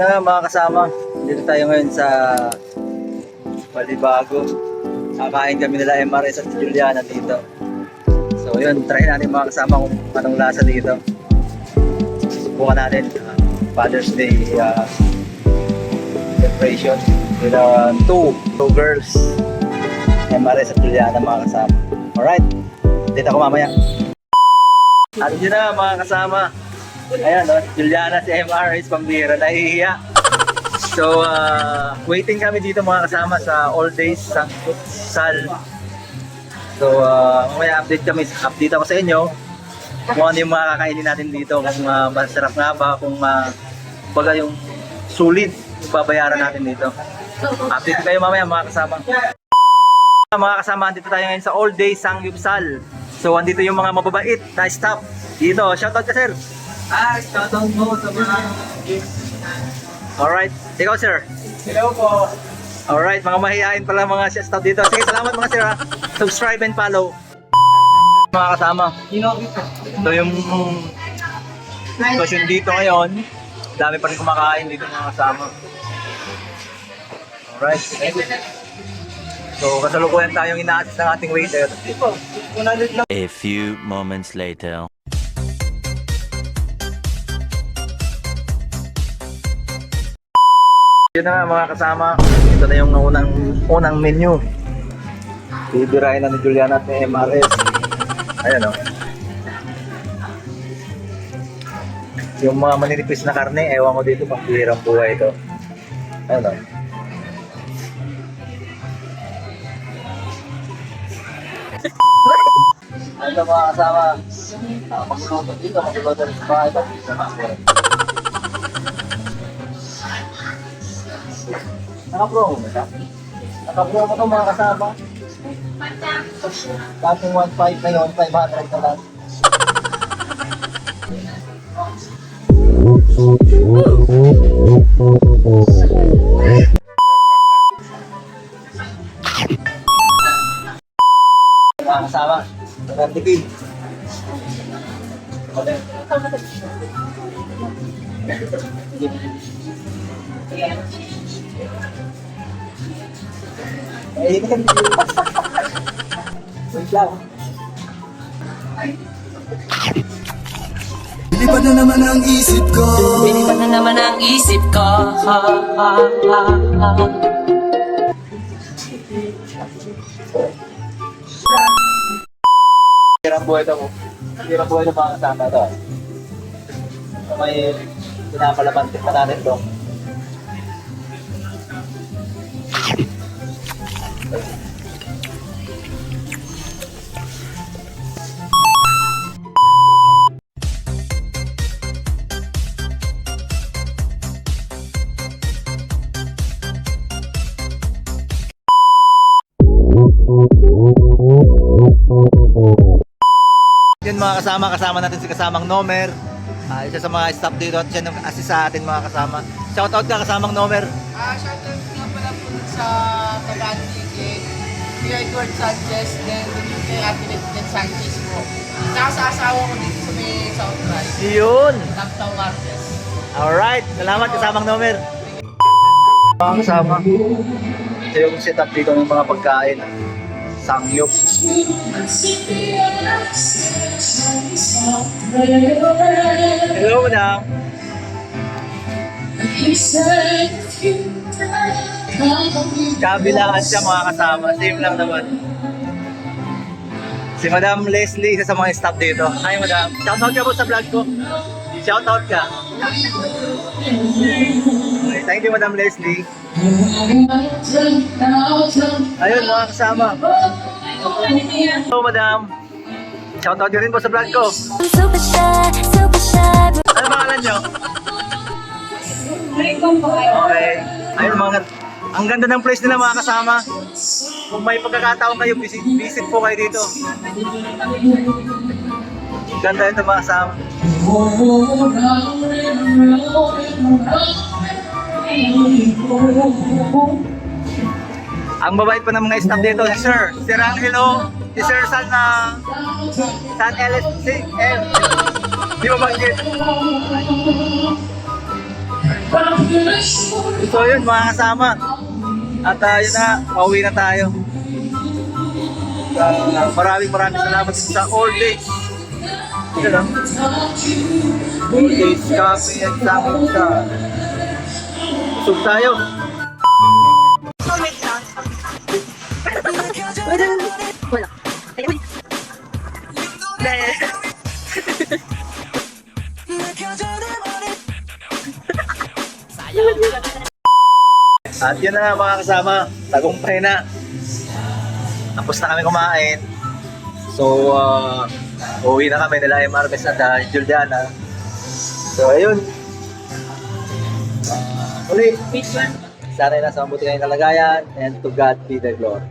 na nga mga kasama, dito tayo ngayon sa Balibago. Kakain kami nila MRS at Juliana dito. So yun, try natin mga kasama kung anong lasa dito. Subukan natin Father's Day celebration with two girls, MRS at Juliana mga kasama. Alright, dito ako mamaya. At yun na mga kasama. Ayan, no? Juliana si MRS pambira, nahihiya. So, waiting kami dito mga kasama sa All Days Sanggupsal. So, mamaya update ako sa inyo kung ano yung mga kakainin natin dito, kung masarap nga ba, kung baga yung sulit yung babayaran natin dito. Update kayo mamaya mga kasama. Mga kasama, dito tayo ngayon sa All Days Sanggupsal. So, andito yung mga mababait na staff dito. Shoutout ka, sir! Shoutout mo sa mga... Alright, ikaw sir. Hello po. Alright, mga mahihain pala mga staff dito. Sige, salamat mga sir ha. Subscribe and follow. Mga kasama. Ito yung sitwasyon dito ngayon. Dami pa rin kumakain dito mga kasama. Alright. So, kasalukuyan tayong ina-assist ng ating waiter. A few moments later. Yun na nga mga kasama, ito na yung unang menu. Bibirahin na ni Juliana at ni MRS. Ayan o. Yung mga maninipis na karne, ewan ko dito, pang-bihirang buhay ito. Ayan o. Ayan na mga kasama. Magluluto dito, magluluto rin sa bahay. Naka-promo mo siya? Naka-promo ito mga kasama. Dating 1.5 na yun, 500 na lang. Mga kasama, nagandipin. Wait lang. Lilipat na naman ang isip ko. Lilipat na naman ang isip ko. Hirang buhay ito mo. Hirang buhay ng mga kasama ito. May pinapalabantik pa natin ito. Yun mga kasama natin si kasamang Nomer. Isa sa mga staff dito at siya nag-assist sa atin mga kasama. Shoutout ka kasamang Nomer. Shoutout nga pala po sa taga-Antique, kay Edward Sanchez, then kay Ate Sanchez po. Saka sa asawa ko dito sa may South Drive. Yun! Laptaw Marquez. Alright, salamat kasamang Nomer. Mga kasama, ito yung setup dito ng mga pagkain. Sangyup. Hello, madam. Kabilaan siya mga kasama. Same lang naman. Si Madam Leslie, isa sa mga staff dito. Hi, madam. Shoutout ka po sa vlog ko. Shoutout ka. Okay, thank you, Madam Leslie. Ayun, mga kasama. Hello, madam. Shoutout nyo rin po sa vlog ko. Super shy. Ano pangalan nyo? Okay. Ayun, ang ganda ng place nila mga kasama. Kung may pagkakataon kayo, visit po kayo dito. Ganda ito mga kasama. Ang babait pa ng mga staff dito, si Sir Angelo, si Sir San LSC, di ba banggit? So yun mga kasama. At yun na, pauwi na tayo. Maraming salamat sa all day. Yun lang. All days kami at sa amin sa usog tayo. At yun na mga kasama, tagumpay na. Tapos na kami kumain. So, uwi na kami nila Marves at Juliana. So, ayun. Uli. Sana nasa mabuti kayong kalagayan and to God be the glory.